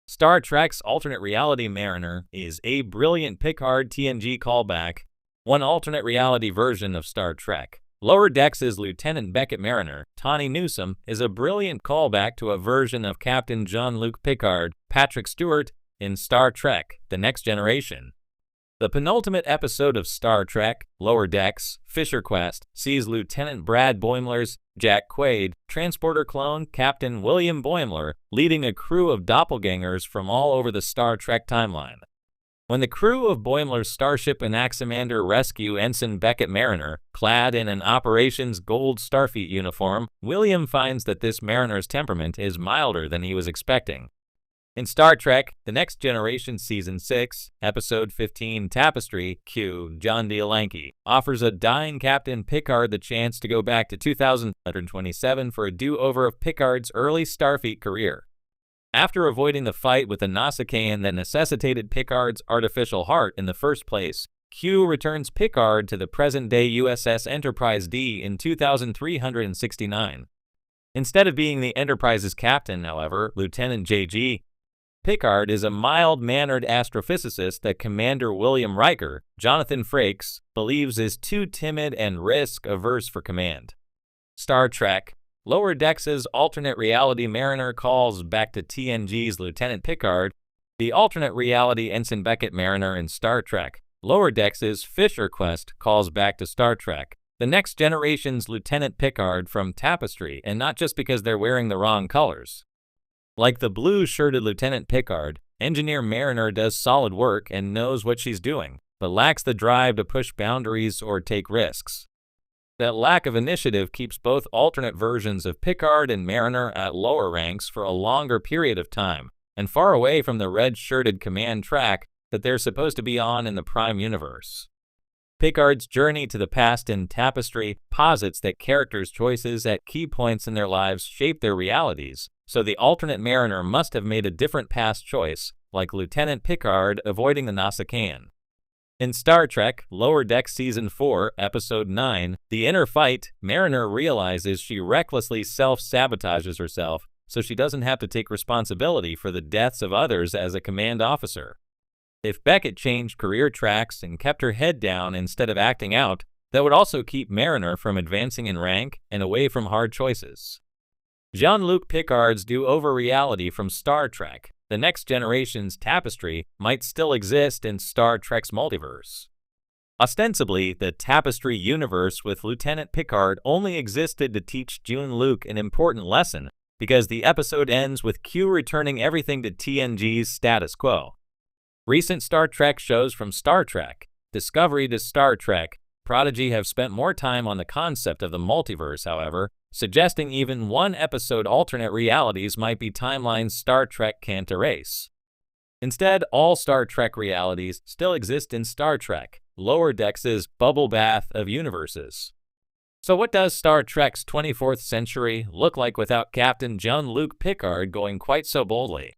Star Trek's alternate reality Mariner is a brilliant Picard TNG callback, one alternate reality version of Star Trek. Lower Decks' Lieutenant Beckett Mariner, Tawny Newsome, is a brilliant callback to a version of Captain Jean-Luc Picard, Patrick Stewart, in Star Trek: The Next Generation. The penultimate episode of Star Trek, Lower Decks, Fisher Quest, sees Lieutenant Brad Boimler's Jack Quaid, transporter clone Captain William Boimler, leading a crew of doppelgangers from all over the Star Trek timeline. When the crew of Boimler's starship Anaximander rescue Ensign Beckett Mariner, clad in an Operations Gold Starfleet uniform, William finds that this Mariner's temperament is milder than he was expecting. In Star Trek: The Next Generation Season 6, Episode 15 Tapestry, Q, John Diolanke, offers a dying Captain Picard the chance to go back to 2127 for a do-over of Picard's early Starfleet career. After avoiding the fight with the Nausicaan that necessitated Picard's artificial heart in the first place, Q returns Picard to the present-day USS Enterprise D in 2369. Instead of being the Enterprise's captain, however, Lieutenant J.G. Picard is a mild-mannered astrophysicist that Commander William Riker, Jonathan Frakes, believes is too timid and risk-averse for command. Star Trek: Lower Decks' alternate reality Mariner calls back to TNG's Lieutenant Picard. The alternate reality Ensign Beckett Mariner in Star Trek: Lower Decks' Fisher Quest calls back to Star Trek: The Next Generation's Lieutenant Picard from Tapestry, and not just because they're wearing the wrong colors. Like the blue-shirted Lieutenant Picard, Engineer Mariner does solid work and knows what she's doing, but lacks the drive to push boundaries or take risks. That lack of initiative keeps both alternate versions of Picard and Mariner at lower ranks for a longer period of time, and far away from the red-shirted command track that they're supposed to be on in the Prime Universe. Picard's journey to the past in Tapestry posits that characters' choices at key points in their lives shape their realities, so the alternate Mariner must have made a different past choice, like Lieutenant Picard avoiding the Nausicaan. In Star Trek: Lower Decks Season 4, Episode 9, The Inner Fight, Mariner realizes she recklessly self-sabotages herself so she doesn't have to take responsibility for the deaths of others as a command officer. If Beckett changed career tracks and kept her head down instead of acting out, that would also keep Mariner from advancing in rank and away from hard choices. Jean-Luc Picard's do-over reality from Star Trek: The Next Generation's Tapestry might still exist in Star Trek's multiverse. Ostensibly, the Tapestry universe with Lieutenant Picard only existed to teach Jean-Luc an important lesson, because the episode ends with Q returning everything to TNG's status quo. Recent Star Trek shows from Star Trek, Discovery to Star Trek, Prodigy have spent more time on the concept of the multiverse, however, suggesting even one-episode alternate realities might be timelines Star Trek can't erase. Instead, all Star Trek realities still exist in Star Trek: Lower Decks' bubble bath of universes. So what does Star Trek's 24th century look like without Captain Jean-Luc Picard going quite so boldly?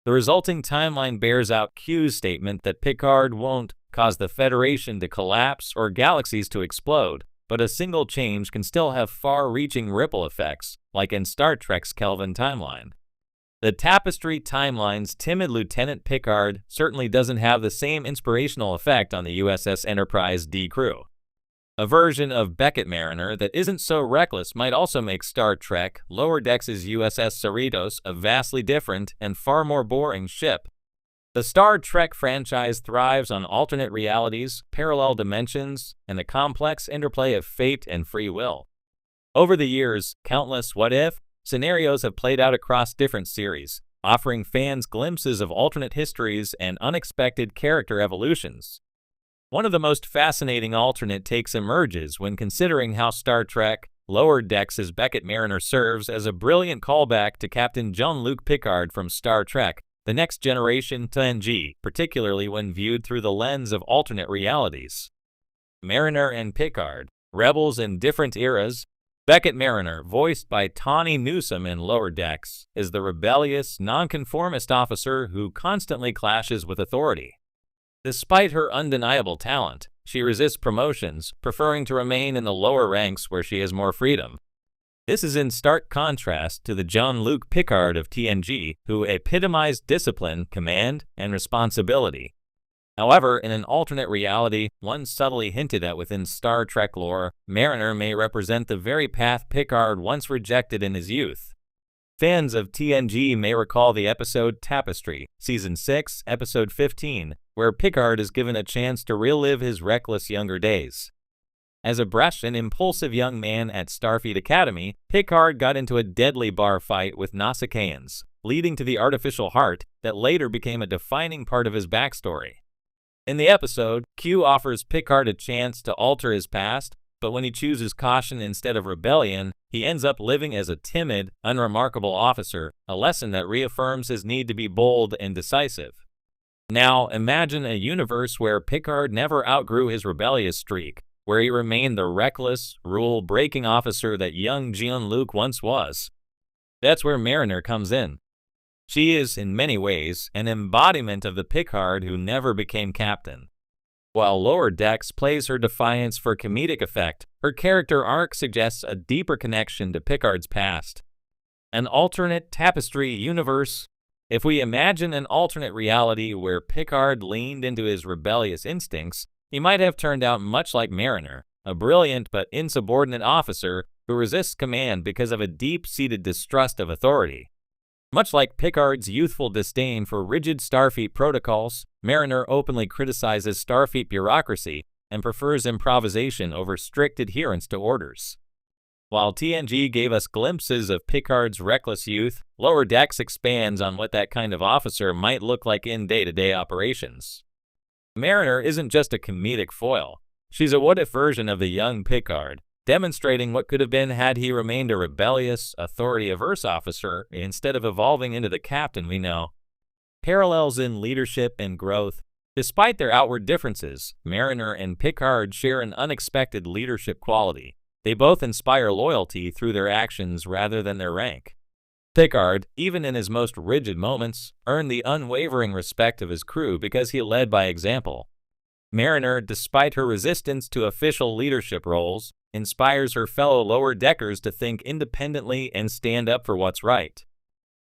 The resulting timeline bears out Q's statement that Picard won't cause the Federation to collapse or galaxies to explode, but a single change can still have far-reaching ripple effects, like in Star Trek's Kelvin timeline. The Tapestry timeline's timid Lieutenant Picard certainly doesn't have the same inspirational effect on the USS Enterprise D crew. A version of Beckett Mariner that isn't so reckless might also make Star Trek: Lower Decks' USS Cerritos a vastly different and far more boring ship. The Star Trek franchise thrives on alternate realities, parallel dimensions, and the complex interplay of fate and free will. Over the years, countless what-if scenarios have played out across different series, offering fans glimpses of alternate histories and unexpected character evolutions. One of the most fascinating alternate takes emerges when considering how Star Trek: Lower Decks' Beckett Mariner serves as a brilliant callback to Captain Jean-Luc Picard from Star Trek: The Next Generation TNG, particularly when viewed through the lens of alternate realities. Mariner and Picard, rebels in different eras. Beckett Mariner, voiced by Tawny Newsome in Lower Decks, is the rebellious, nonconformist officer who constantly clashes with authority. Despite her undeniable talent, she resists promotions, preferring to remain in the lower ranks where she has more freedom. This is in stark contrast to the Jean-Luc Picard of TNG, who epitomized discipline, command, and responsibility. However, in an alternate reality, one subtly hinted at within Star Trek lore, Mariner may represent the very path Picard once rejected in his youth. Fans of TNG may recall the episode Tapestry, Season 6, Episode 15, where Picard is given a chance to relive his reckless younger days. As a brash and impulsive young man at Starfleet Academy, Picard got into a deadly bar fight with Nausicaaans, leading to the artificial heart that later became a defining part of his backstory. In the episode, Q offers Picard a chance to alter his past, but when he chooses caution instead of rebellion, he ends up living as a timid, unremarkable officer, a lesson that reaffirms his need to be bold and decisive. Now, imagine a universe where Picard never outgrew his rebellious streak, where he remained the reckless, rule-breaking officer that young Jean-Luc once was. That's where Mariner comes in. She is, in many ways, an embodiment of the Picard who never became captain. While Lower Decks plays her defiance for comedic effect, her character arc suggests a deeper connection to Picard's past. An alternate Tapestry universe. If we imagine an alternate reality where Picard leaned into his rebellious instincts, he might have turned out much like Mariner, a brilliant but insubordinate officer who resists command because of a deep-seated distrust of authority. Much like Picard's youthful disdain for rigid Starfleet protocols, Mariner openly criticizes Starfleet bureaucracy and prefers improvisation over strict adherence to orders. While TNG gave us glimpses of Picard's reckless youth, Lower Decks expands on what that kind of officer might look like in day-to-day operations. Mariner isn't just a comedic foil. She's a what-if version of the young Picard, demonstrating what could have been had he remained a rebellious, authority-averse officer instead of evolving into the captain we know. Parallels in leadership and growth. Despite their outward differences, Mariner and Picard share an unexpected leadership quality. They both inspire loyalty through their actions rather than their rank. Picard, even in his most rigid moments, earned the unwavering respect of his crew because he led by example. Mariner, despite her resistance to official leadership roles, inspires her fellow lower deckers to think independently and stand up for what's right.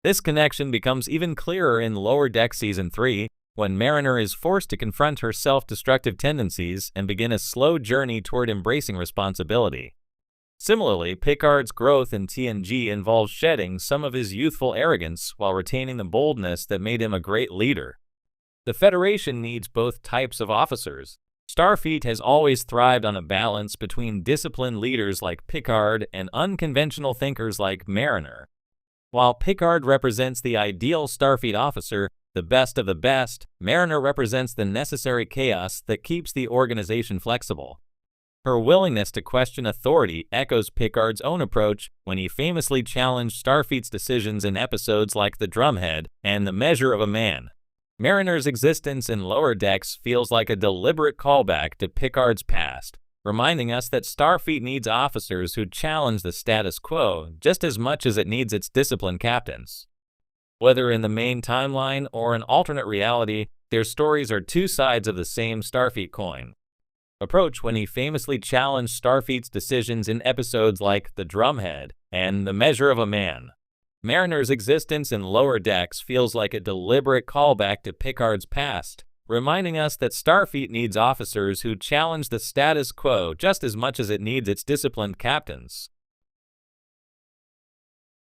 This connection becomes even clearer in Lower Decks Season 3, when Mariner is forced to confront her self-destructive tendencies and begin a slow journey toward embracing responsibility. Similarly, Picard's growth in TNG involves shedding some of his youthful arrogance while retaining the boldness that made him a great leader. The Federation needs both types of officers. Starfleet has always thrived on a balance between disciplined leaders like Picard and unconventional thinkers like Mariner. While Picard represents the ideal Starfleet officer, the best of the best, Mariner represents the necessary chaos that keeps the organization flexible. Her willingness to question authority echoes Picard's own approach when he famously challenged Starfleet's decisions in episodes like The Drumhead and The Measure of a Man. Mariner's existence in Lower Decks feels like a deliberate callback to Picard's past, reminding us that Starfleet needs officers who challenge the status quo just as much as it needs its disciplined captains. Whether in the main timeline or an alternate reality, their stories are two sides of the same Starfleet coin. Approach when he famously challenged Starfleet's decisions in episodes like The Drumhead and The Measure of a Man. Mariner's existence in Lower Decks feels like a deliberate callback to Picard's past, reminding us that Starfleet needs officers who challenge the status quo just as much as it needs its disciplined captains.